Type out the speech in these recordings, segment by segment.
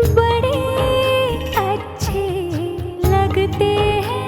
बड़े अच्छे लगते हैं।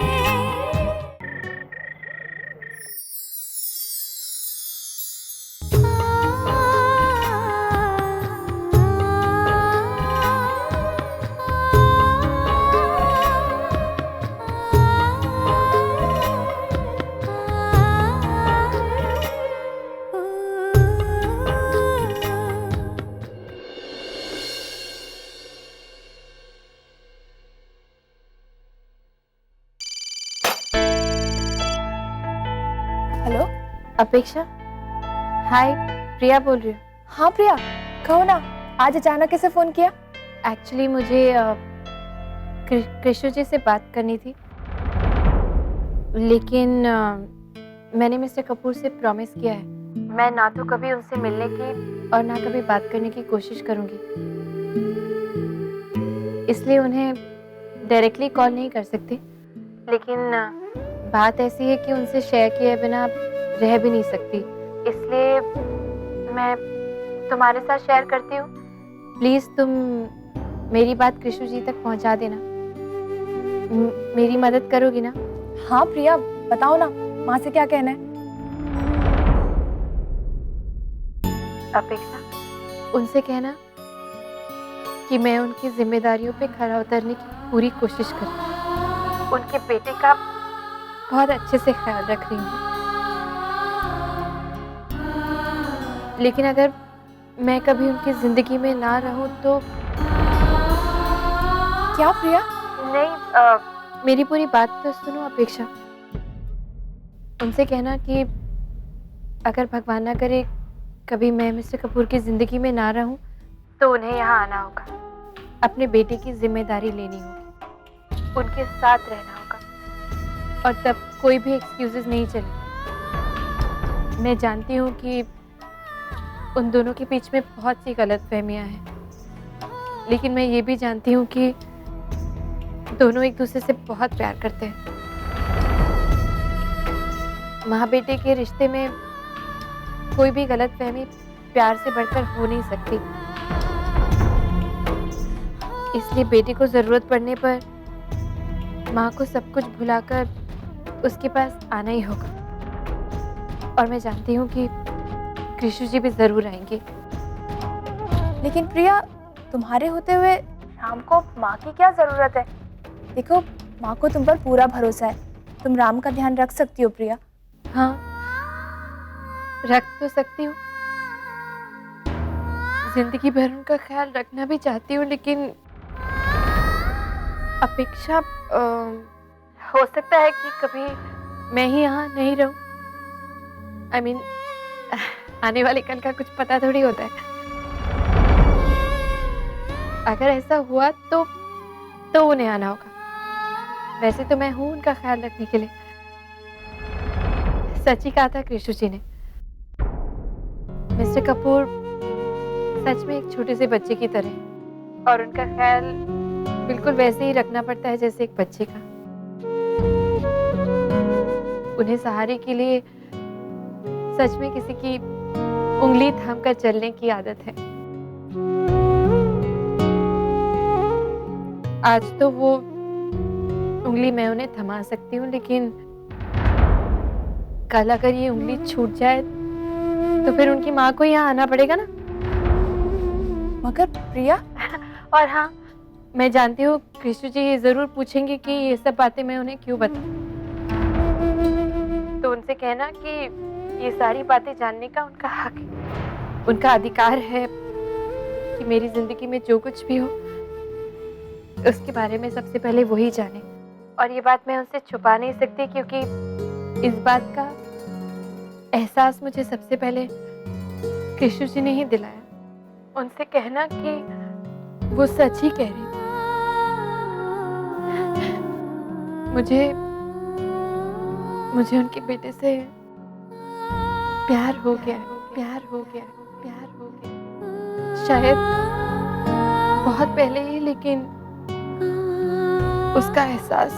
हेलो। अपेक्षा, हाय, प्रिया बोल रही हूँ। हाँ प्रिया, कहो ना, आज अचानक कैसे फोन किया? एक्चुअली मुझे कृष्ण जी से बात करनी थी, लेकिन मैंने मिस्टर कपूर से प्रॉमिस किया है मैं ना तो कभी उनसे मिलने की और ना कभी बात करने की कोशिश करूँगी, इसलिए उन्हें डायरेक्टली कॉल नहीं कर सकती। लेकिन बात ऐसी है कि उनसे शेयर किए बिना रह भी नहीं सकती, इसलिए मैं तुम्हारे साथ शेयर करती हूँ। प्लीज़ तुम मेरी बात कृष्ण जी तक पहुँचा देना। मेरी मदद करोगी ना? हाँ प्रिया, बताओ ना, माँ से क्या कहना है? अपेक्षा, उनसे कहना कि मैं उनकी जिम्मेदारियों पे खरा उतरने की पूरी कोशिश करूँ। उनके बेटे का बहुत अच्छे से ख्याल रख रही हूँ, लेकिन अगर मैं कभी उनकी जिंदगी में ना रहूं तो। क्या प्रिया? नहीं, मेरी पूरी बात तो सुनो अपेक्षा। उनसे कहना कि अगर भगवान ना करे कभी मैं मिस्टर कपूर की जिंदगी में ना रहूं तो उन्हें यहाँ आना होगा, अपने बेटे की जिम्मेदारी लेनी होगी, उनके साथ रहना होगा, और तब कोई भी एक्सक्यूजेस नहीं चलेंगे। मैं जानती हूँ कि उन दोनों के बीच में बहुत सी गलतफहमियां हैं, लेकिन मैं ये भी जानती हूँ कि दोनों एक दूसरे से बहुत प्यार करते हैं। माँ बेटे के रिश्ते में कोई भी गलतफहमी प्यार से बढ़कर हो नहीं सकती, इसलिए बेटे को जरूरत पड़ने पर माँ को सब कुछ भुलाकर उसके पास आना ही होगा। और मैं जानती हूँ कि कृष्ण जी भी जरूर आएंगे। लेकिन प्रिया, तुम्हारे होते हुए राम को माँ की क्या जरूरत है? देखो, माँ को तुम पर पूरा भरोसा है, तुम राम का ध्यान रख सकती हो प्रिया। हाँ, रख तो सकती हूँ, जिंदगी भर उनका ख्याल रखना भी चाहती हूँ, लेकिन अपेक्षा हो सकता है कि कभी मैं ही यहाँ नहीं रहूं। I mean, आने वाले कल का कुछ पता थोड़ी होता है। अगर ऐसा हुआ तो उन्हें आना होगा। वैसे तो मैं हूँ उनका ख्याल रखने के लिए। सच ही कहा था कृष्ण जी ने, मिस्टर कपूर सच में एक छोटे से बच्चे की तरह है, और उनका ख्याल बिल्कुल वैसे ही रखना पड़ता है जैसे एक बच्चे का। उन्हें सहारे के लिए सच में किसी की उंगली थाम कर चलने की आदत है। आज तो वो उंगली मैं उन्हें थमा सकती हूँ, लेकिन कल अगर ये उंगली छूट जाए तो फिर उनकी माँ को यहाँ आना पड़ेगा ना। मगर प्रिया, और हाँ, मैं जानती हूँ कृष्ण जी ये जरूर पूछेंगे कि ये सब बातें मैं उन्हें क्यों बताऊं, तो उनसे कहना कि ये सारी बातें जानने का उनका हक है, उनका अधिकार है कि मेरी जिंदगी में जो कुछ भी हो उसके बारे में सबसे पहले वही जाने। और ये बात मैं उनसे छुपा नहीं सकती, क्योंकि इस बात का एहसास मुझे सबसे पहले कृष्ण जी ने ही दिलाया। उनसे कहना कि वो सच ही कह रही थी, मुझे उनके बेटे से प्यार हो गया, प्यार हो गया, प्यार हो गया। शायद बहुत पहले ही, लेकिन उसका एहसास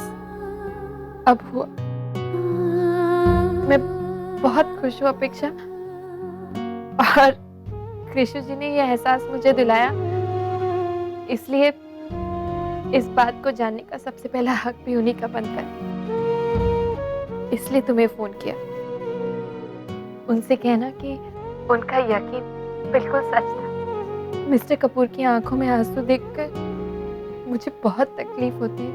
अब हुआ। मैं बहुत खुश हूँ अपेक्षा, और कृष्ण जी ने यह एहसास मुझे दिलाया, इसलिए इस बात को जानने का सबसे पहला हक भी उन्हीं का बनता है, इसलिए तुम्हें फोन किया। उनसे कहना कि उनका यकीन बिल्कुल सच था। मिस्टर कपूर की आंखों में आंसू देखकर मुझे बहुत तकलीफ होती है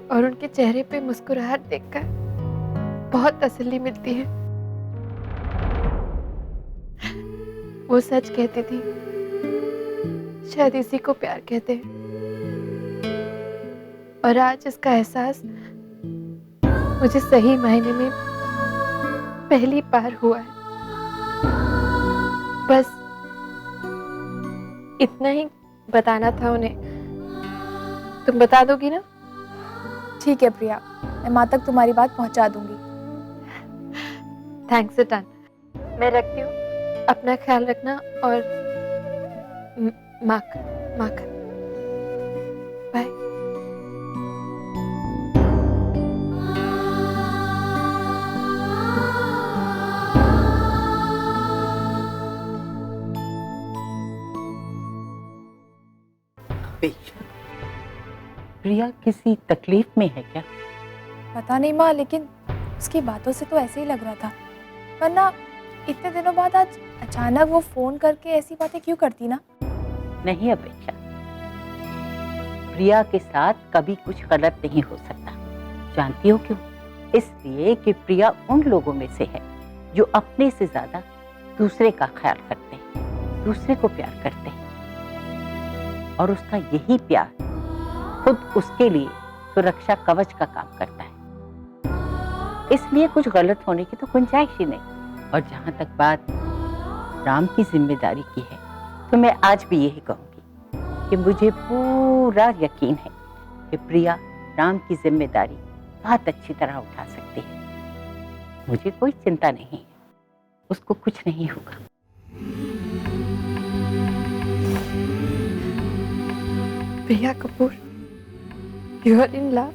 और उनके चेहरे पे मुस्कुराहट देखकर बहुत तसल्ली मिलती है। वो सच कहती थी, शायद इसी को प्यार कहते हैं, और आज इसका एहसास मुझे सही मायने में पहली बार हुआ है। बस इतना ही बताना था उन्हें। तुम बता दोगी ना? ठीक है प्रिया, मैं माँ तक तुम्हारी बात पहुँचा दूंगी। Thanks a ton. मैं रखती हूँ, अपना ख्याल रखना और माक बाय। प्रिया किसी तकलीफ में है क्या? पता नहीं माँ, लेकिन उसकी बातों से तो ऐसे ही लग रहा था। वरना इतने दिनों बाद आज अचानक वो फोन करके ऐसी बातें क्यों करती ना? नहीं अपेक्षा, प्रिया के साथ कभी कुछ गलत नहीं हो सकता। जानती हो क्यों? इसलिए कि प्रिया उन लोगों में से है जो अपने से ज्यादा दूसरे का ख्याल करते हैं, दूसरे को प्यार करते हैं, और उसका यही प्यार खुद उसके लिए सुरक्षा कवच का काम करता है। इसलिए कुछ गलत होने की तो गुंजाइश ही नहीं। और जहां तक बात राम की जिम्मेदारी की है, तो मैं आज भी यही कहूंगी कि मुझे पूरा यकीन है कि प्रिया राम की जिम्मेदारी बहुत अच्छी तरह उठा सकती है। मुझे कोई चिंता नहीं है, उसको कुछ नहीं होगा। Priya Kapoor, you are in love?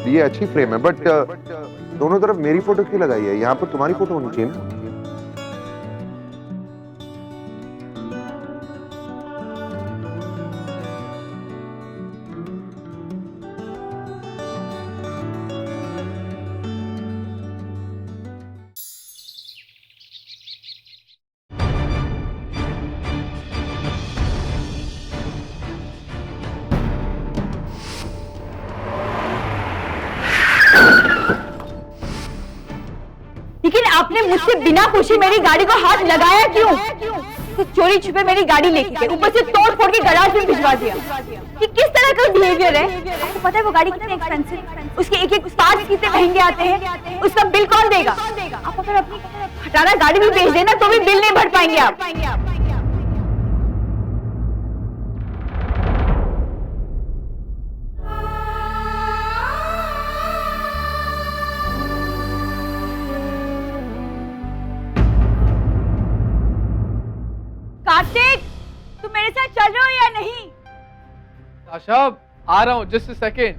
ये अच्छी फ्रेम है, बट दोनों तरफ मेरी फोटो क्यों लगाई है? यहाँ पर तुम्हारी फोटो होनी चाहिए ना। लेकिन आपने मुझसे बिना पूछे मेरी गाड़ी को हाथ लगाया क्यों? तो चोरी छुपे मेरी गाड़ी लेके गए, ऊपर से तोड़ फोड़ के गैराज में भिजवा दिया। ये किस तरह का बिहेवियर है? आपको पता है वो गाड़ी कितनी एक्सपेंसिव, उसके एक एक पार्ट्स कितने महंगे आते हैं, उसका बिल कौन देगा? आप अगर अपनी हटाना गाड़ी भी बेच देना तो भी बिल नहीं भर पाएंगे आप। कार्तिक, तुम मेरे साथ चल रहे हो या नहीं? आशा, आ रहा हूँ, जस्ट अ सेकेंड।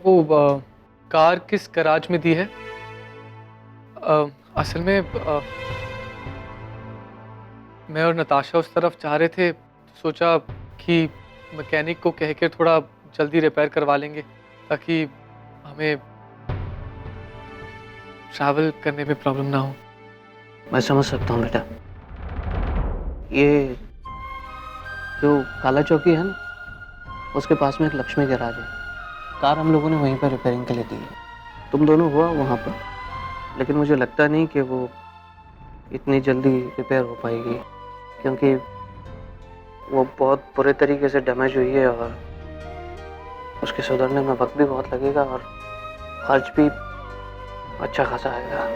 वो कार किस गैराज में दी है? असल में मैं और नताशा उस तरफ जा रहे थे, तो सोचा कि मैकेनिक को कह के थोड़ा जल्दी रिपेयर करवा लेंगे ताकि हमें ट्रैवल करने में प्रॉब्लम ना हो। मैं समझ सकता हूँ बेटा। ये जो काला चौकी है ना, उसके पास में एक लक्ष्मी गैराज है। कार हम लोगों ने वहीं पर रिपेयरिंग के लिए दी है। तुम दोनों हुआ वहाँ पर, लेकिन मुझे लगता नहीं कि वो इतनी जल्दी रिपेयर हो पाएगी, क्योंकि वो बहुत बुरे तरीके से डैमेज हुई है और उसके सुधरने में वक्त भी बहुत लगेगा और खर्च भी अच्छा खासा आएगा।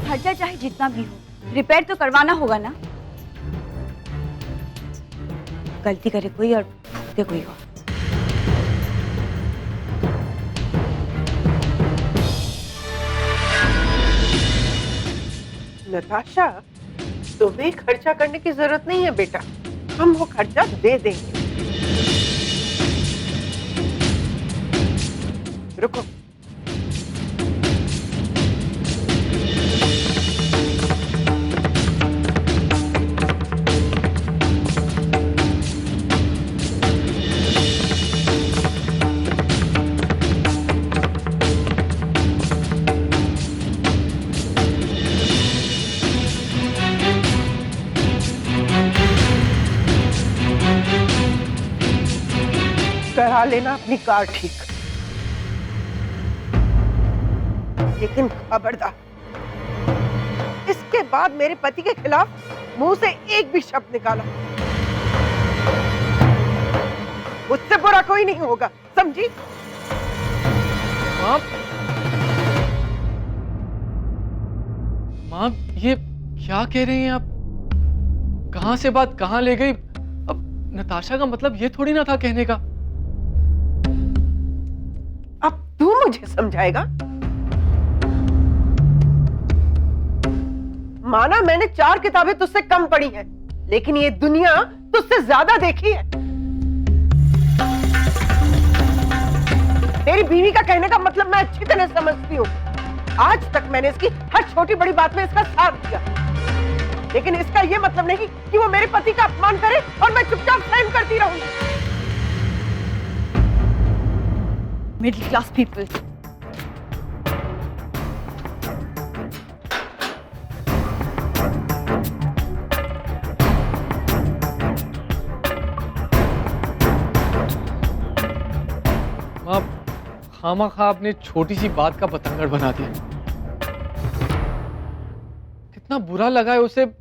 खर्चा चाहे जितना भी हो, रिपेयर तो करवाना होगा ना। गलती करे कोई और भुगते कोई और। नताशा, तुम्हें खर्चा करने की जरूरत नहीं है बेटा, हम वो खर्चा दे देंगे। रुको, करा लेना अपनी कार ठीक, लेकिन खबरदार, इसके बाद मेरे पति के खिलाफ मुंह से एक भी शब्द निकाला, मुझसे बुरा कोई नहीं होगा, समझी? माँ, माँ ये क्या कह रही हैं आप? कहाँ से बात कहाँ ले गई? अब नताशा का मतलब ये थोड़ी ना था कहने का। अब तू मुझे समझाएगा? माना मैंने 4 किताबें तुझसे कम पढ़ी हैं, लेकिन ये दुनिया तुझसे ज्यादा देखी है। तेरी बीवी का कहने का मतलब मैं अच्छी तरह समझती हूँ। आज तक मैंने इसकी हर छोटी बड़ी बात में इसका साथ दिया, लेकिन इसका ये मतलब नहीं कि वो मेरे पति का अपमान करे और मैं चुपचाप सहन करती रहूंगी। Middle class people. माँ खामा आपने छोटी सी बात का बतंगड़ बना दिया। कितना बुरा लगा है उसे।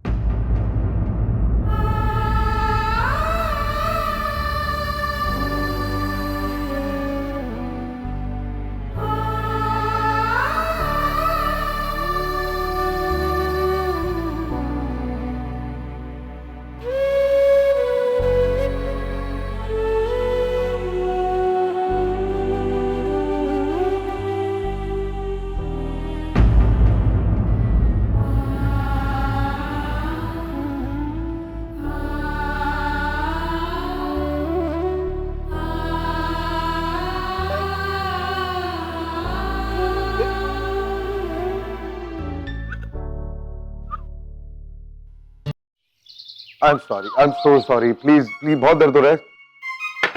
I'm sorry, I'm so sorry. Please, बहुत दर्द हो रहा है।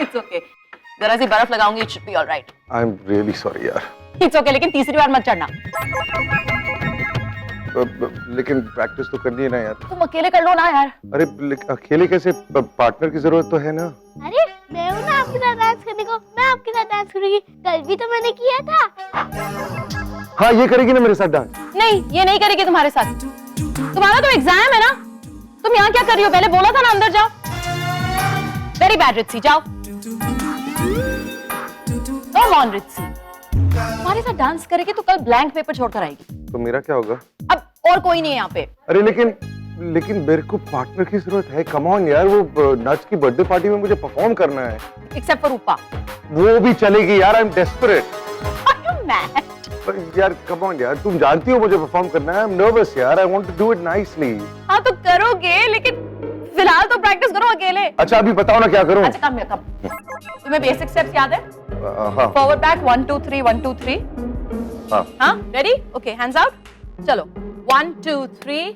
It's okay. जरा सी बर्फ लगाऊंगी, it should be all right. I'm really sorry यार। It's okay, लेकिन तीसरी बार मत चढ़ना। लेकिन प्रैक्टिस तो करनी है ना यार। तुम अकेले कर लो ना यार। अरे अकेले कैसे? पार्टनर की जरूरत तो है ना। अरे मैं हूँ ना आपके साथ डांस करने को, मैं आपके साथ डांस करूंगी। कल भी तो मैंने किया था। हाँ, ये करेगी ना मेरे साथ डांस? नहीं, ये नहीं करेगी तुम्हारे साथ। तुम्हारा तो एग्जाम है ना। तुम यहाँ क्या कर रही हो? पहले बोला था ना अंदर जाओ। वेरी बैड रित्सी, जाओ। कम ऑन रित्सी, तुम्हारे साथ डांस करेगी तो कल ब्लैंक पेपर छोड़कर आएगी। तो मेरा क्या होगा? अब और कोई नहीं है यहाँ पे। अरे लेकिन मेरे को पार्टनर की जरूरत है। कम ऑन यार, वो नच की बर्थडे पार्टी में मुझे परफॉर्म करना है। एक्सेप्ट फॉर रूपा। वो भी चलेगी यार। I am desperate. Are you mad? यार कम ऑन यार, तुम जानती हो मुझे परफॉर्म करना है। आई एम नर्वस यार। I want to do it nicely. हाँ तो करोगे, लेकिन फिलहाल तो प्रैक्टिस करो अकेले। अच्छा अभी बताओ ना क्या करूं? अच्छा कम। तुम्हें बेसिक स्टेप्स याद है? हाँ। Forward back 1 2 3 1 2 3। हाँ रेडी? Okay, hands out. चलो 1 2 3।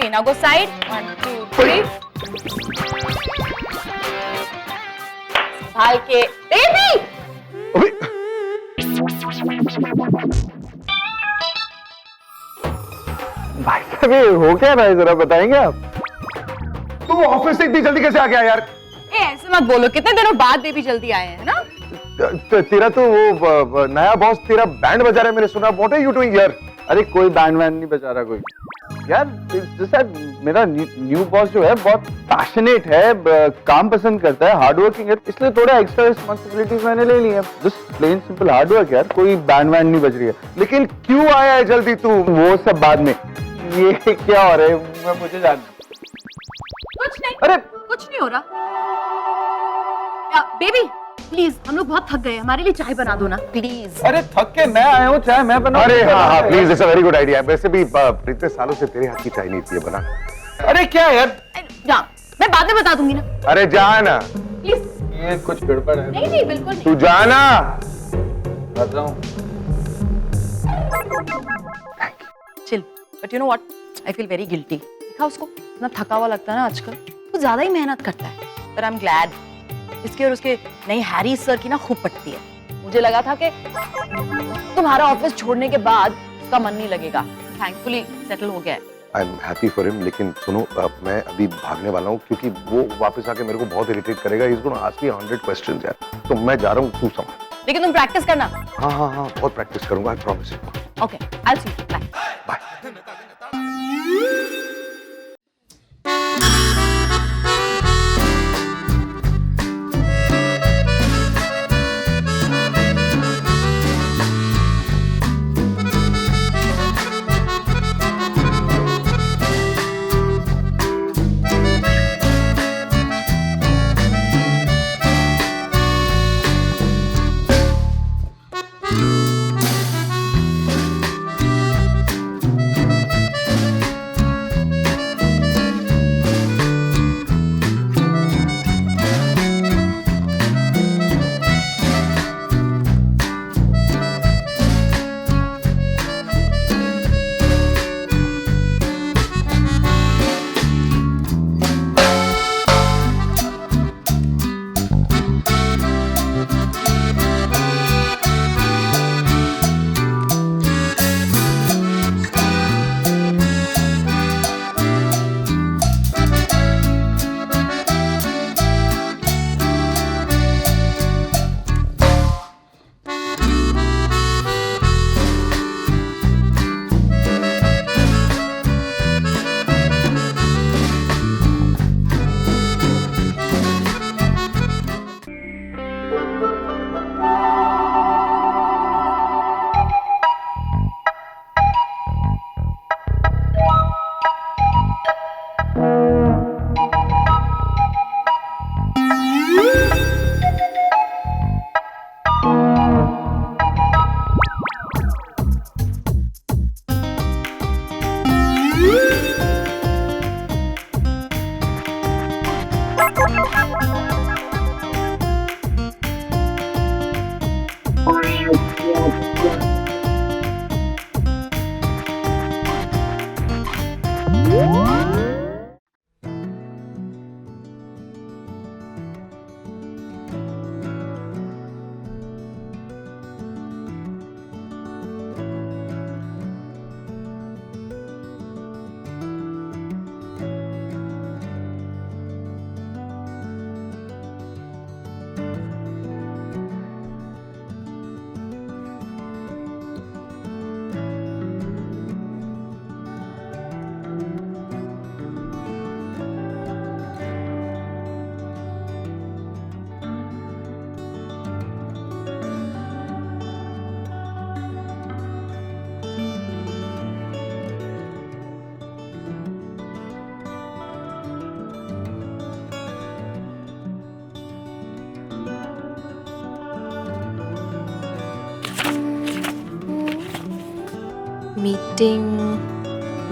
Okay, now go side. 1, 2, 3. संभाल के, बेबी। अभी भाई साहब ये हो क्या रहा है, जरा बताएंगे आप? तू ऑफिस से इतनी जल्दी कैसे आ गया यार? ए, ऐसे मत बोलो, कितने दिनों बाद बेबी जल्दी आए हैं ना? तेरा तो वो नया बॉस तेरा बैंड बजा रहा है, मैंने सुना। What are you doing here? अरे कोई बैंड वैंड नहीं बजा रहा कोई यार। मेरा न्यू बॉस जो है बहुत पैशनेट है, काम पसंद करता है, हार्ड वर्किंग है, इसलिए थोड़ा एक्स्ट्रा रिस्पांसिबिलिटीज मैंने ले ली है। Just plain simple hard work यार, कोई बैंड वैंड नहीं बज रही है। लेकिन क्यों आया है जल्दी तू? वो सब बाद में, ये क्या हो रहा है मुझे जानना। कुछ नहीं, अरे कुछ नहीं हो रहा। बेबी प्लीज, हम लोग बहुत थक गए, हमारे लिए चाय बना दो ना प्लीज। अरे थक के मैं आया हूँ, चाय मैं बनाऊं। अरे हाँ please, it's a very good idea. वैसे भी इतने सालों से तेरे हाथ की चाय नहीं पी है, बना। अरे क्या यार, जा, मैं बाद में बता दूंगी ना। अरे जा ना प्लीज। ये कुछ गड़बड़ है। नहीं नहीं, बिल्कुल नहीं। तू जा ना। बता हूँ। Chill, but you know what, I feel very guilty. देखा उसको इतना थका हुआ लगता है ना आजकल, वो ज्यादा ही मेहनत करता है। पर आई एम ग्लैड, इसके और उसके नई हैरी सर की ना खूब पटती है। मुझे लगा था कि तुम्हारा ऑफिस छोड़ने के बाद उसका मन नहीं लगेगा। थैंकफुली सेटल हो गया है। I am happy for him, लेकिन सुनो मैं अभी भागने वाला हूँ क्योंकि वो वापस आके मेरे को बहुत इरिटेट करेगा। He is gonna ask me 100 questions यार, तो मैं जा रहा हूँ, तू संभाल। लेकिन तुम प्रैक्टिस करना। हाँ हाँ हाँ, बहुत प्रैक्टिस करूंगा, I promise you. Okay, I will see you, bye bye.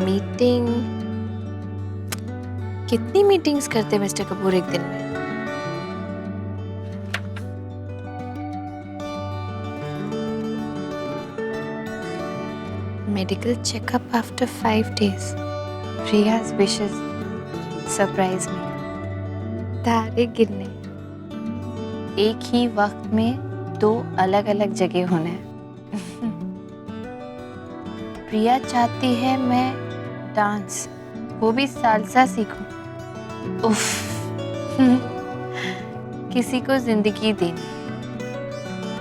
Meeting कितनी मीटिंग्स करते मिस्टर कपूर एक दिन में? Medical checkup after 5 days। Priya's wishes surprise me. तारे गिरने, एक ही वक्त में दो अलग अलग जगह होना है। प्रिया चाहती है मैं डांस, वो भी सालसा सीखूं। उफ, किसी को जिंदगी देनी।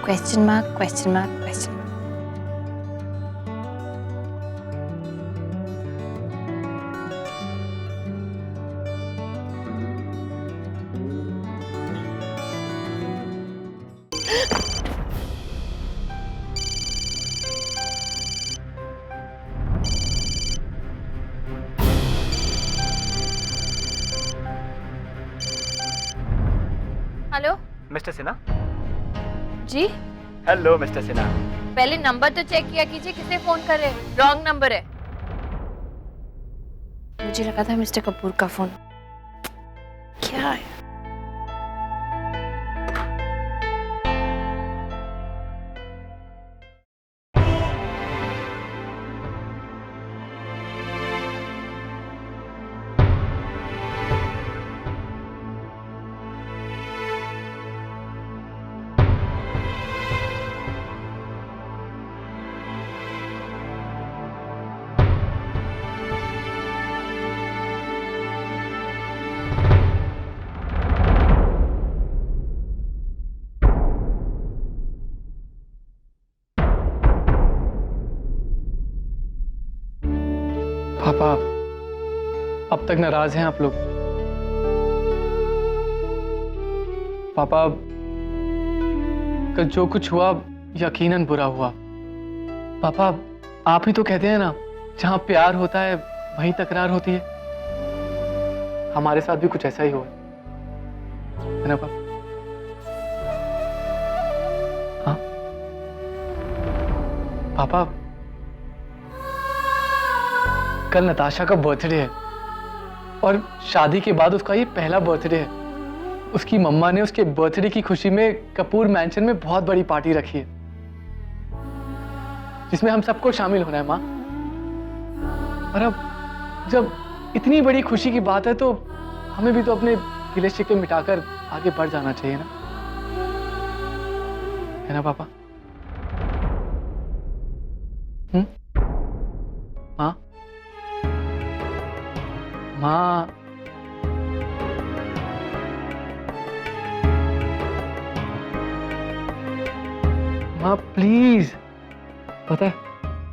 Question mark question mark question mark. Hello mister Sinha. जी, हेलो मिस्टर सिन्हा। पहले नंबर तो चेक किया कीजिए, किसे फोन कर रहे हैं? रॉन्ग नंबर है। मुझे लगा था मिस्टर कपूर का फोन। क्या है? पापा, अब तक नाराज हैं आप लोग? पापा, कल जो कुछ हुआ यकीनन बुरा हुआ। पापा, आप ही तो कहते हैं ना, जहां प्यार होता है वहीं तकरार होती है। हमारे साथ भी कुछ ऐसा ही हुआ है ना पापा? हाँ पापा, कल नताशा का बर्थडे है और शादी के बाद उसका ये पहला बर्थडे है। उसकी मम्मा ने उसके बर्थडे की खुशी में कपूर मैंशन में बहुत बड़ी पार्टी रखी है, जिसमें हम सबको शामिल होना है माँ। और अब जब इतनी बड़ी खुशी की बात है तो हमें भी तो अपने गिले शिकवे मिटाकर आगे बढ़ जाना चाहिए ना, है ना पापा? हाँ माँ, माँ प्लीज। पता है,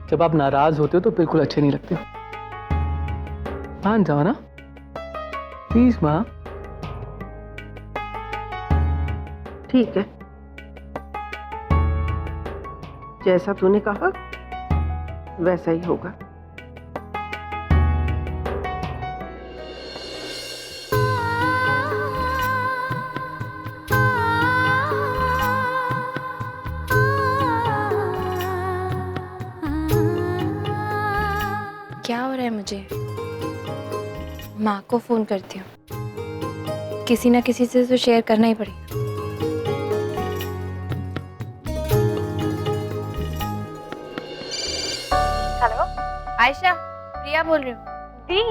जब आप नाराज होते हो तो बिल्कुल अच्छे नहीं लगते। मान जाओ ना प्लीज माँ। ठीक है, जैसा तूने कहा वैसा ही होगा। क्या हो रहा है? मुझे माँ को फोन करती हूँ, किसी ना किसी से तो शेयर करना ही पड़ेगा। हेलो आयशा, प्रिया बोल रही हूँ। दी,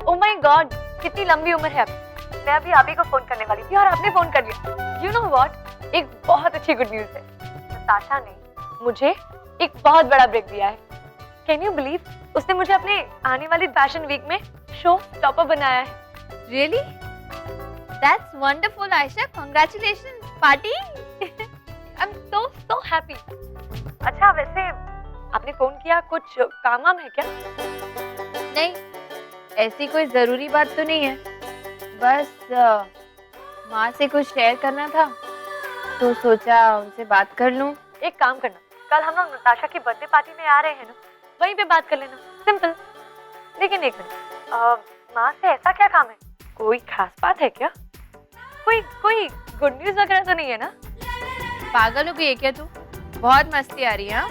ओ माय गॉड, कितनी लंबी उम्र है आपकी। मैं अभी आप ही को फोन करने वाली थी और आपने फोन कर लिया। यू नो व्हाट, एक बहुत अच्छी गुड न्यूज है। नताशा ने मुझे एक बहुत बड़ा ब्रेक दिया है। कैन यू बिलीव, उसने मुझे अपने आने वाली फैशन वीक में शो टॉपर बनाया है। Really? That's wonderful Ayesha, congratulations. Party? I am so happy. अच्छा, वैसे आपने फोन किया, कुछ काम वाम है क्या? नहीं, ऐसी कोई जरूरी बात तो नहीं है, बस माँ से कुछ शेयर करना था तो सोचा उनसे बात कर लूं। एक काम करना, कल हम लोग नताशा की बर्थडे पार्टी में आ रहे हैं ना, वहीं पे बात कर लेना, सिंपल। लेकिन एक मिनट, माँ से ऐसा क्या काम है? कोई खास बात है क्या? कोई गुड न्यूज वगैरह तो नहीं है ना? पागल हो गई है क्या तू? बहुत मस्ती आ रही है।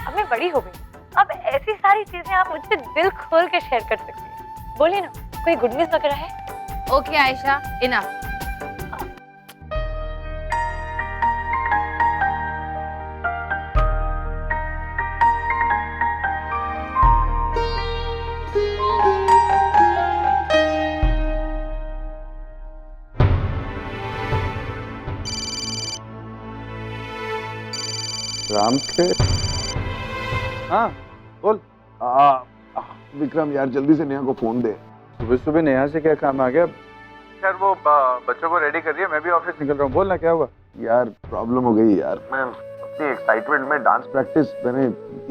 अब मैं बड़ी हो गई, अब ऐसी सारी चीजें आप मुझसे दिल खोल के शेयर कर सकती हैं। बोलिए ना, कोई गुड न्यूज वगैरह है? Okay Ayesha, enough. राम के। हाँ बोल। विक्रम यार जल्दी से नेहा को फोन दे। सुबह सुबह नेहा से क्या काम आ गया? खैर वो बच्चों को रेडी कर रही है, मैं भी ऑफिस निकल रहा हूँ। बोलना क्या हुआ? यार प्रॉब्लम हो गई यार, मैं अपनी एक्साइटमेंट में डांस प्रैक्टिस मैंने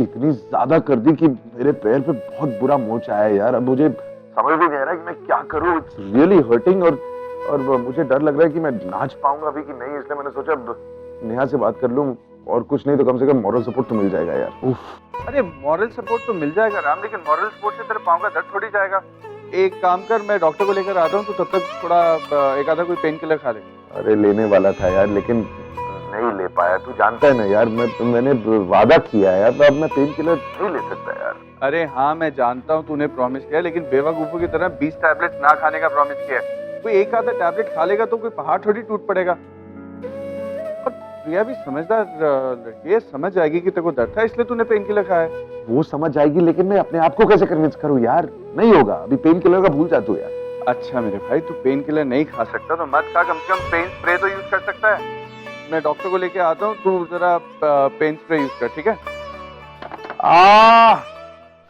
इतनी ज्यादा कर दी कि मेरे पैर पे बहुत बुरा मोच आया यार। अब मुझे समझ भी नहीं आ रहा कि मैं क्या करूँ। इट्स रियली हर्टिंग और मुझे डर लग रहा है कि मैं नाच पाऊंगा अभी कि नहीं, इसलिए मैंने सोचा नेहा से बात कर लूं, और कुछ नहीं तो कम से कम मॉरल सपोर्ट तो मिल जाएगा यार। उफ। अरे मॉरल सपोर्ट तो मिल जाएगा राम, लेकिन मॉरल सपोर्ट से तेरे पाँव का दर्द थोड़ी जाएगा। एक काम कर, मैं डॉक्टर को लेकर आता हूँ, तो तब तक थोड़ा एक आधा कोई पेन किलर खा ले। अरे लेने वाला था यार, लेकिन नहीं ले पाया। तू जानता है ना यार, मैंने वादा किया है, अब मैं पेन किलर नहीं ले सकता यार। अरे हाँ मैं जानता हूँ तूने प्रॉमिस किया, लेकिन बेवकूफों की तरह 20 टैबलेट ना खाने का प्रॉमिस किया है। कोई एक आधा टैबलेट खा लेगा तो कोई पहाड़ थोड़ी टूट पड़ेगा। और प्रिया भी समझदार, ये समझ जाएगी कि तेरे को दर्द था इसलिए तूने पेन किलर खाया है। वो समझ जाएगी, लेकिन मैं अपने आप को कैसे कन्विंस करूँ यार? नहीं होगा, अभी पेन किलर का भूल जा तू यार। अच्छा मेरे भाई, तू पेन किलर नहीं खा सकता तो मत खा, कम से कम पेन स्प्रे तो यूज कर सकता है। मैं डॉक्टर को लेके आता हूँ, तू जरा पेन स्प्रे यूज कर, ठीक है?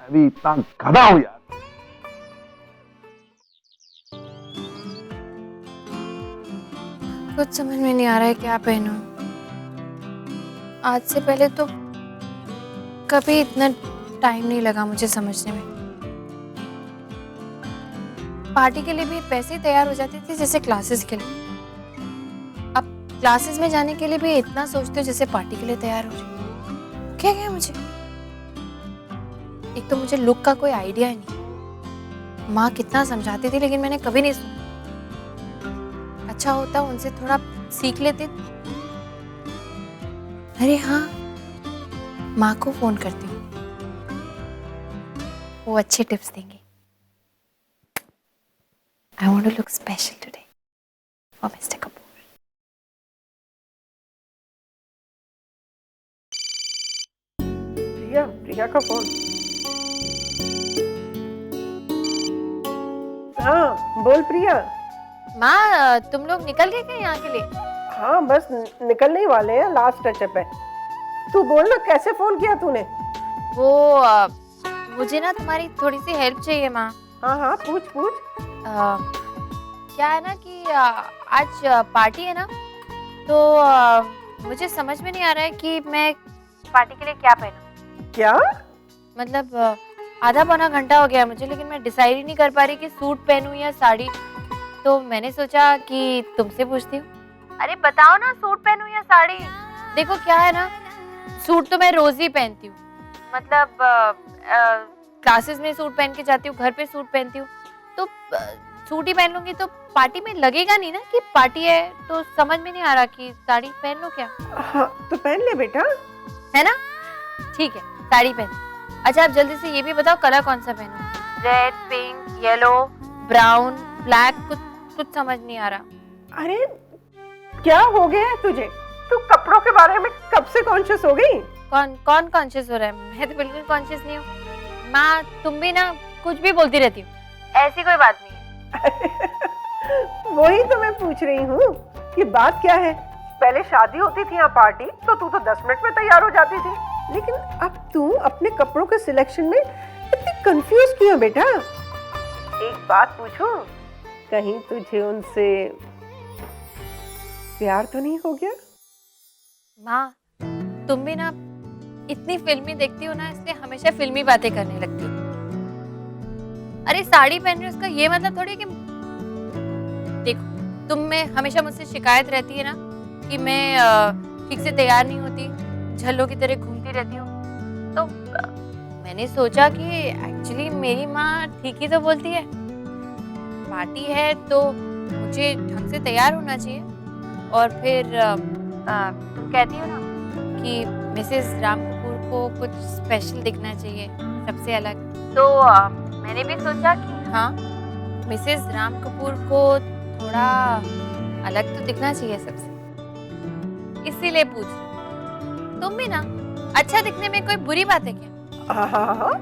अभी इतना गधा हूँ यार। कुछ समझ में नहीं आ रहा है क्या पहनूं। आज से पहले तो कभी इतना टाइम नहीं लगा मुझे समझने में। पार्टी के लिए भी वैसे ही तैयार हो जाती थी जैसे क्लासेस के लिए। अब क्लासेस में जाने के लिए भी इतना सोचती हूँ जैसे पार्टी के लिए तैयार हो रही। क्या क्या मुझे, एक तो मुझे लुक का कोई आइडिया ही नहीं। माँ कितना समझाती थी लेकिन मैंने कभी नहीं सुना। अच्छा होता उनसे थोड़ा सीख लेते। अरे हाँ, माँ को फोन करती हूँ, वो अच्छे टिप्स देंगे। I want to look special today for Mr. Kapoor. प्रिया का फोन। हाँ बोल प्रिया। माँ तुम लोग निकल गए क्या यहाँ के लिए? हाँ बस निकलने ही वाले हैं, लास्ट टचअप है। तू बोल ना, कैसे फोन किया तूने? वो मुझे ना तुम्हारी थोड़ी सी हेल्प चाहिए माँ। हाँ हाँ पूछ पूछ। क्या है ना कि आज पार्टी है ना, तो मुझे समझ में नहीं आ रहा है कि मैं पार्टी के लिए क्या पहनूं। क्या मतलब आधा पौना घंटा हो गया मुझे, लेकिन मैं डिसाइड ही नहीं कर पा रही कि सूट पहनूं या साड़ी। तो मैंने सोचा कि तुमसे पूछती हूँ। अरे बताओ ना, सूट पहनूं या साड़ी? देखो क्या है ना, सूट तो मैं रोज ही पहनती हूँ। मतलब क्लासेस में सूट पहन के जाती हूँ, घर पे सूट पहनती हूँ, तो सूट ही पहन लूंगी तो पार्टी में लगेगा नहीं ना कि पार्टी है। तो समझ में नहीं आ रहा कि साड़ी पहन लो क्या। हाँ तो पहन ले बेटा, है ना? ठीक है, साड़ी पहन। अच्छा आप जल्दी से ये भी बताओ कलर कौन सा पहनूं? Red, pink, yellow, brown, black, कुछ समझ नहीं आ रहा। अरे क्या हो गया है तुझे? तू कपड़ों के बारे में कब से कॉन्शियस हो गई? कौन कॉन्शियस हो रहा है? मैं तो बिल्कुल कॉन्शियस नहीं हूँ। माँ तुम भी ना कुछ भी बोलती रहती हो, ऐसी कोई बात नहीं है। वही तो मैं पूछ रही हूँ कि बात क्या है। पहले शादी होती थी यहाँ पार्टी तो तू तो 10 मिनट में तैयार हो जाती थी, लेकिन अब तू अपने कपड़ों के सिलेक्शन में इतनी कंफ्यूज क्यों है बेटा? एक बात पूछूं, कहीं तुझे उनसे प्यार तो नहीं हो गया? माँ तुम भी ना इतनी फिल्मी देखती हो ना, इसलिए हमेशा फिल्मी बातें करने लगती हो। अरे साड़ी पहन रही हो उसका ये मतलब थोड़ी कि देखो तुम में हमेशा मुझसे शिकायत रहती है ना कि मैं ठीक से तैयार नहीं होती, झल्लों की तरह घूमती रहती हूँ। तो मैंने सोचा कि एक्चुअली मेरी माँ ठीक ही तो बोलती है। पार्टी है तो मुझे ढंग से तैयार होना चाहिए। और फिर कहती हो ना कि मिसेस राम कपूर को कुछ स्पेशल दिखना चाहिए, सबसे अलग। तो मैंने भी सोचा कि हाँ मिसेस राम कपूर को थोड़ा अलग तो दिखना चाहिए सबसे, इसीलिए पूछ रही। तुम भी ना, अच्छा दिखने में कोई बुरी बात है क्या? हाँ,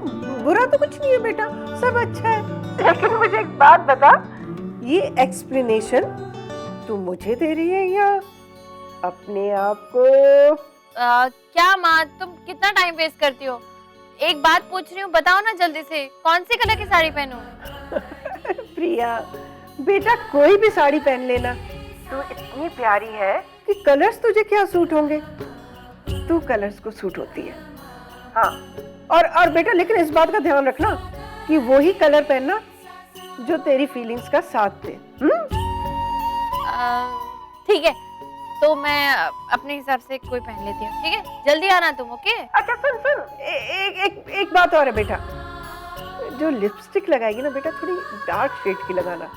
बुरा तो कुछ नहीं है बेटा, सब अच्छा है। लेकिन मुझे एक बात बता, ये एक्सप्लेनेशन तू मुझे दे रही है या अपने आप को क्या माँ, तुम कितना टाइम वेस्ट करती हो? एक बात पूछ रही हूँ, बताओ ना जल्दी से, कौन से कलर की साड़ी पहनूं? प्रिया बेटा, कोई भी साड़ी पहन लेना। तू इतनी प्यारी है कि कलर्स तुझे क्या सूट होंगे, तू कलर्स को सूट होती है। हाँ, और बेटा लेकिन इस बात का ध्यान रखना कि वो ही कलर पहनना जो तेरी फीलिंग्स का साथ दे। ठीक है, तो मैं अपने हिसाब से कोई पहन लेती हूँ। ठीक है, जल्दी आना तुम। ओके? अच्छा सुन, एक बात और है बेटा, जो लिपस्टिक लगाएगी ना बेटा, थोड़ी डार्क शेड की लगाना,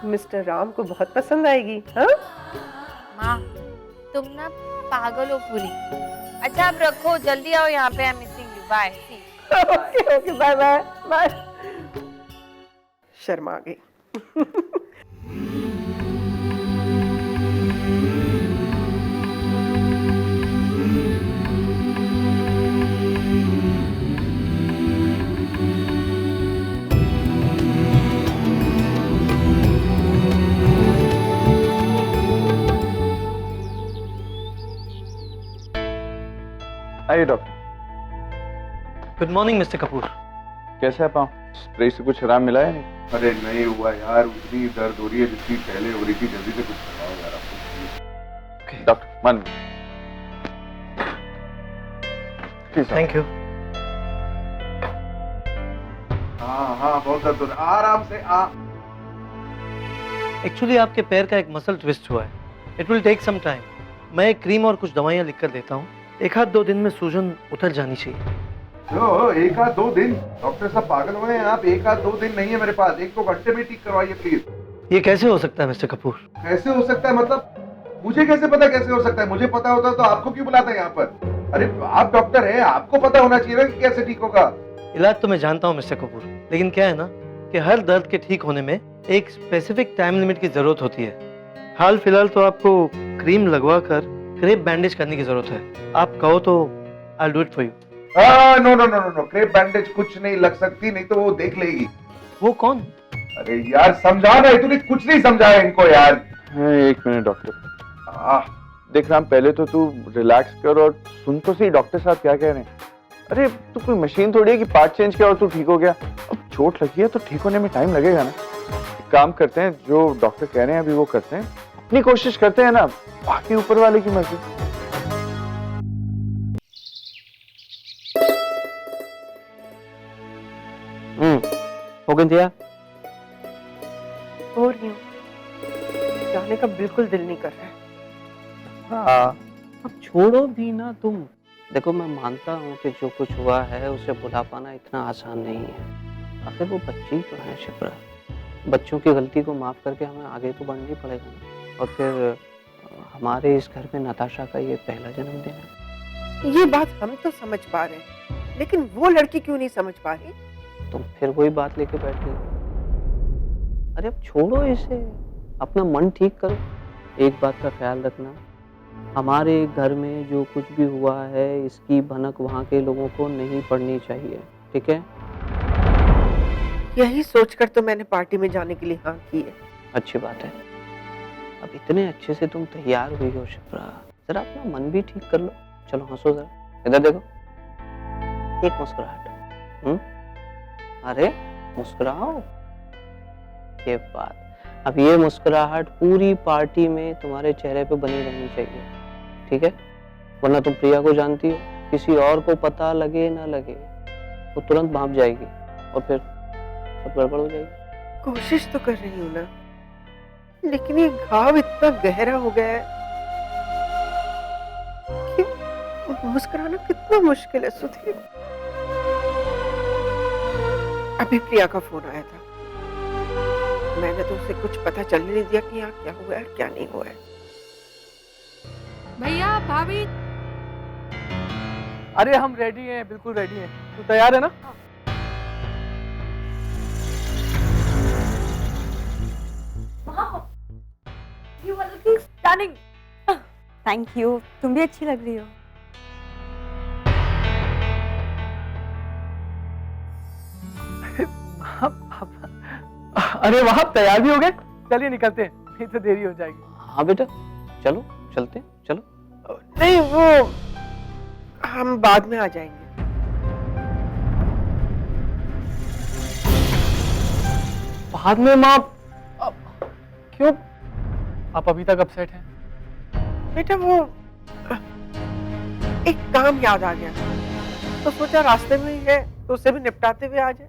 मिस्टर राम को बहुत पसंद आएगी। हाँ माँ, तुम ना पागल हो पूरी। अच्छा आप रखो, जल्दी आओ यहाँ पे। I am missing you. Bye. Okay, bye bye bye. Sharma आ गई। आइए doctor. Good morning mister Kapoor. कैसा है पाँव? स्प्रे से कुछ आराम मिला है नहीं? अरे नहीं हुआ यार, उतनी दर्द हो रही है जितनी पहले हो रही थी। जल्दी से कुछ कराओ यार आपको। डॉक्टर मान थैंक यू। हाँ बहुत दर्द हो रहा है, आराम से आ। एक्चुअली आपके पैर का एक मसल ट्विस्ट हुआ है। It will take some time. मैं एक क्रीम और कुछ दवाइयाँ लिख कर देता हूँ। एक आध 2 दिन में सूजन उतर जानी चाहिए। जो 1 आध 2 दिन? डॉक्टर साहब पागल हुए हैं आप? 1 आध 2 दिन नहीं है मेरे पास, 1-2 घंटे में ठीक करवाइए प्लीज। ये कैसे हो सकता है मिस्टर कपूर? कैसे हो सकता है मतलब? मुझे कैसे पता कैसे हो सकता है? मुझे पता होता तो आपको क्यों बुलाता है यहाँ पर? अरे आप डॉक्टर हैं, आपको पता होना चाहिए ना कि कैसे ठीक होगा। इलाज तो मैं जानता हूँ मिस्टर कपूर, लेकिन क्या है ना कि हर दर्द के ठीक होने में एक स्पेसिफिक टाइम लिमिट की जरूरत होती है। हाल फिलहाल तो आपको क्रीम लगवा कर क्रेप बैंडेज करने की जरूरत है। आप कहो तो I do it for you. No, crepe bandage कुछ नहीं लग सकती, नहीं तो वो देख लेगी। वो कौन? अरे यार समझा ना, तूने कुछ नहीं समझाया इनको यार। 1 मिनट डॉक्टर। देख राम, पहले तो तू रिलैक्स कर और सुन तो सही डॉक्टर साहब क्या कह रहे हैं। अरे तू कोई मशीन थोड़ी है कि पार्ट चेंज किया और तू ठीक हो गया। अब चोट लगी है तो ठीक होने में टाइम लगेगा ना। एक काम करते हैं, जो डॉक्टर कह रहे हैं अभी वो करते हैं, अपनी कोशिश करते हैं ना, बाकी ऊपर वाले की मर्जी। हो गया दिया? हो रही हूँ, जाने का बिल्कुल दिल नहीं कर रहा है। हाँ, अब छोड़ो भी ना तुम। देखो मैं मानता हूँ कि जो कुछ हुआ है उसे भुला पाना इतना आसान नहीं है। आखिर वो बच्ची तो है शिप्रा। बच्चों की गलती को माफ करके हमें आगे तो बढ़ना ही पड़ेगा ना। और फिर हमारे इस घर में नताशा का ये पहला जन्मदिन है। ये बात हम तो समझ पा रहे हैं, लेकिन वो लड़की क्यों नहीं समझ पा रही? तुम फिर वही बात लेके बैठ गई। अरे अब छोड़ो इसे, अपना मन ठीक करो। एक बात का ख्याल रखना, हमारे घर में जो कुछ भी हुआ है इसकी भनक वहाँ के लोगों को नहीं पड़नी चाहिए, ठीक है? यही सोचकर तो मैंने पार्टी में जाने के लिए हाँ की है। अच्छी बात है। अब इतने अच्छे से तुम तैयार हुई हो शिप्रा, जरा अपना मन भी ठीक कर लो। चलो हंसो जरा, इधर देखो, एक मुस्कुराहट। अरे मुस्कुराओ। ये बात, अब ये मुस्कुराहट पूरी पार्टी में तुम्हारे चेहरे पे बनी रहनी चाहिए, ठीक है? वरना तुम प्रिया को जानती हो, किसी और को पता लगे ना लगे वो तुरंत भाप जाएगी और फिर सब गड़बड़ हो जाएगी। कोशिश तो कर रही हूँ ना, लेकिन ये घाव इतना गहरा हो गया है कि मुस्कुराना कितना मुश्किल है। सुधीर, अभी प्रिया का फोन आया था, मैंने तो उसे कुछ पता चलने नहीं दिया कि यहाँ क्या हुआ है क्या नहीं हुआ है। भैया भाभी, अरे हम रेडी हैं, बिल्कुल रेडी हैं। तू तैयार है ना? You are looking stunning. Thank you. तुम भी अच्छी लग रही हो। अरे वहाँ तैयार भी हो गए? चलिए निकलते हैं, नहीं तो देरी हो जाएगी। हाँ बेटा, चलो चलते हैं, चलो। नहीं, वो हम बाद में आ जाएंगे। बाद में माँ? क्यों? आप अभी तक अपसेट हैं? बेटा वो एक काम याद आ गया, तो सोचा रास्ते में ही है तो उसे भी निपटाते हुए आ जाए।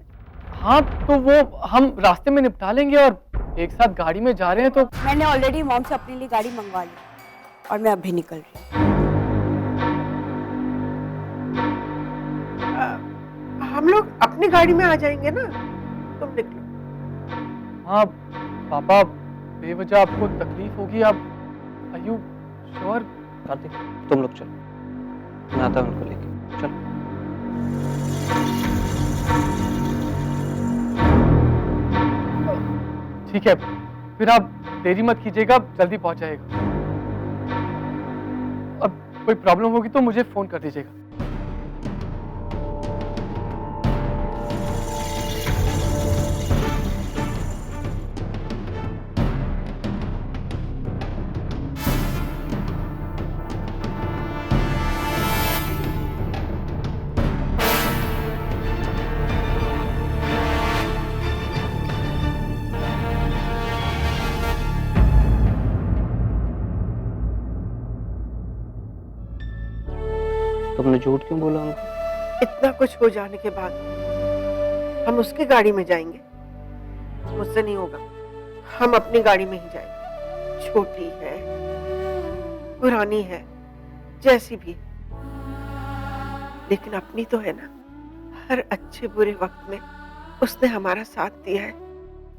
हाँ तो वो हम रास्ते में निपटा लेंगे, और एक साथ गाड़ी में जा रहे हैं तो। मैंने ऑलरेडी मॉम से अपने लिए गाड़ी मंगवा ली और मैं अभी निकल रही हूँ। हम लोग अपनी गाड़ी में आ जाएंगे ना, तुम निकलो। हाँ पापा, बेवजह आपको तकलीफ होगी। आप आर यू श्योर? कार्तिक तुम लोग चलो, मैं आता हूँ उनको लेके। चलो। ठीक है, फिर आप देरी मत कीजिएगा, जल्दी पहुंच जाएगा। अब कोई प्रॉब्लम होगी तो मुझे फोन कर दीजिएगा। तुमने झूठ क्यों बोला उनको? इतना कुछ हो जाने के बाद हम उसकी गाड़ी में जाएंगे? मुझसे नहीं होगा, हम अपनी गाड़ी में ही जाएंगे। छोटी है, पुरानी है, जैसी भी, लेकिन अपनी तो है ना। हर अच्छे बुरे वक्त में उसने हमारा साथ दिया है,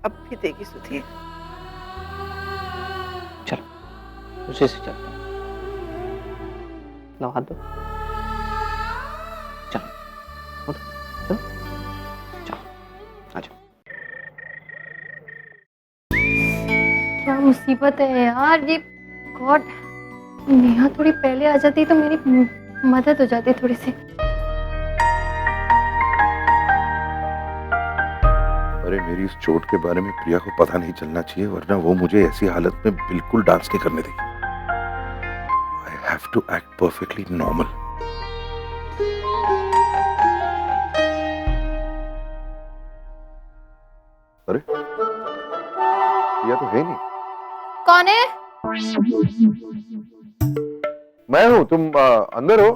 अब भी देगी सुधीर। चलो उसी से चलते हैं। लो हाथ दो। चलो चलो चलो, आ जाओ। क्या मुसीबत है यार ये। गॉड, नेहा थोड़ी पहले आ जाती तो मेरी मदद हो जाती थोड़ी सी। अरे मेरी इस चोट के बारे में प्रिया को पता नहीं चलना चाहिए, वरना वो मुझे ऐसी हालत में बिल्कुल डांस नहीं करने देगी। I have to act perfectly normal. अरे प्रिया तो है नहीं। कौन है? मैं हूँ, तुम अंदर हो?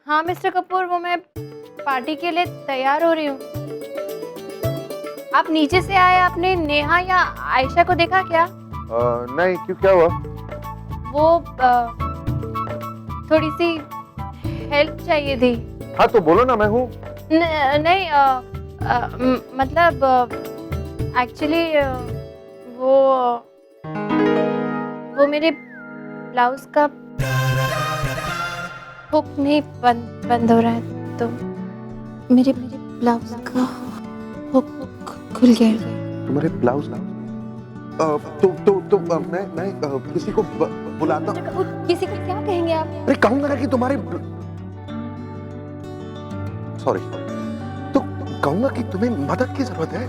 हाँ मिस्टर कपूर, वो मैं पार्टी के लिए तैयार हो रही हूँ। आप नीचे से आए, आपने नेहा या आयशा को देखा क्या? नहीं, क्यों, क्या हुआ? वो थोड़ी सी हेल्प चाहिए थी। हाँ तो बोलो ना, मैं हूँ। नहीं मतलब एक्चुअली वो मेरे ब्लाउज का हुक नहीं बंद हो रहा है, तो मेरे ब्लाउज का हुक खुल गया है। तुम्हारे ब्लाउज ना? तो मैं किसी को बुलाता हूँ। किसी को क्या कहेंगे आप? अरे कहूंगा ना कि तुम्हारे, सॉरी, तो कहूंगा कि तुम्हें मदद की जरूरत है।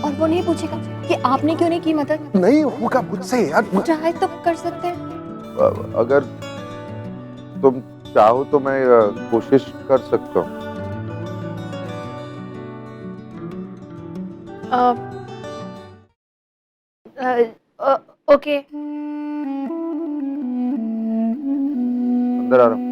और वो नहीं पूछेगा कि आपने क्यों नहीं की मदद? नहीं होगा मुझसे यार। ट्राई तो कर सकते हैं। अगर तुम चाहो तो मैं कोशिश कर सकता हूँ। ओके। अंदर आ रहा हूँ।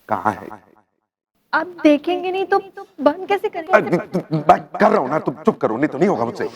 कहाँ है? आप देखेंगे नहीं तो बंद कैसे करेंगे? मैं कर रहा हूँ ना, तुम चुप करो, नहीं तो नहीं होगा मुझसे।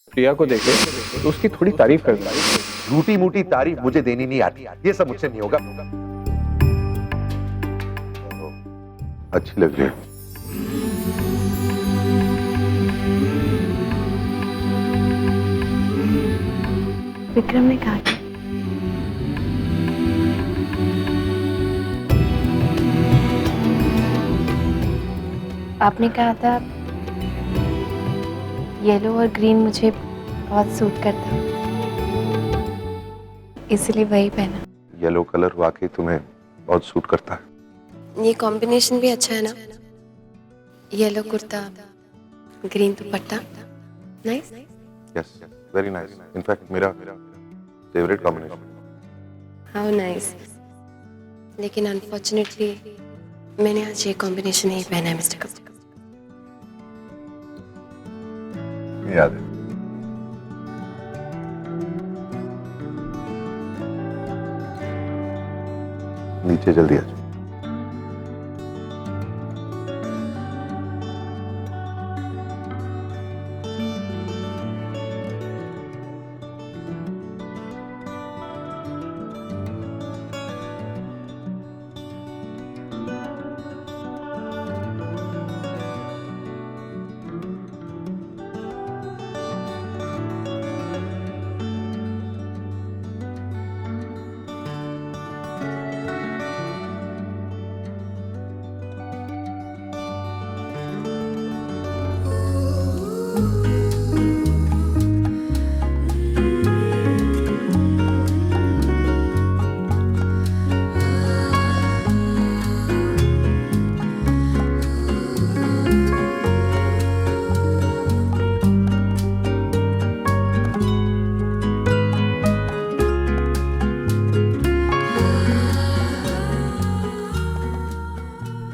प्रिया को देखे तो उसकी थोड़ी तारीफ कर दूं। झूठी मूठी तारीफ मुझे देनी नहीं आती, ये सब मुझसे नहीं होगा। अच्छी लग रही है। विक्रम ने कहा कि आपने कहा था येलो और ग्रीन मुझे बहुत सूट करता, इसलिए वही पहना। येलो कलर वाकई तुम्हें बहुत सूट करता है। ये कॉम्बिनेशन भी अच्छा है ना, येलो कुर्ता ग्रीन दुपट्टा। Nice. Yes, very nice. In fact मेरा फेवरेट कॉम्बिनेशन। How nice. लेकिन अनफॉर्चुनेटली मैंने आज ये कॉम्बिनेशन नहीं पहना है मिस्टर कपूर। याद है। नीचे जल्दी आ जाओ।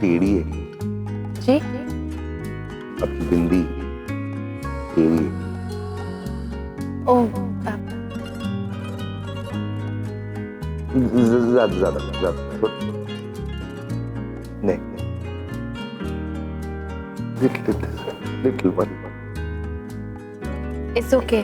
टेढ़ी है जी आपकी बिंदी, टेढ़ी है। ओह ज्यादा नहीं, लिटिल वन। It's okay.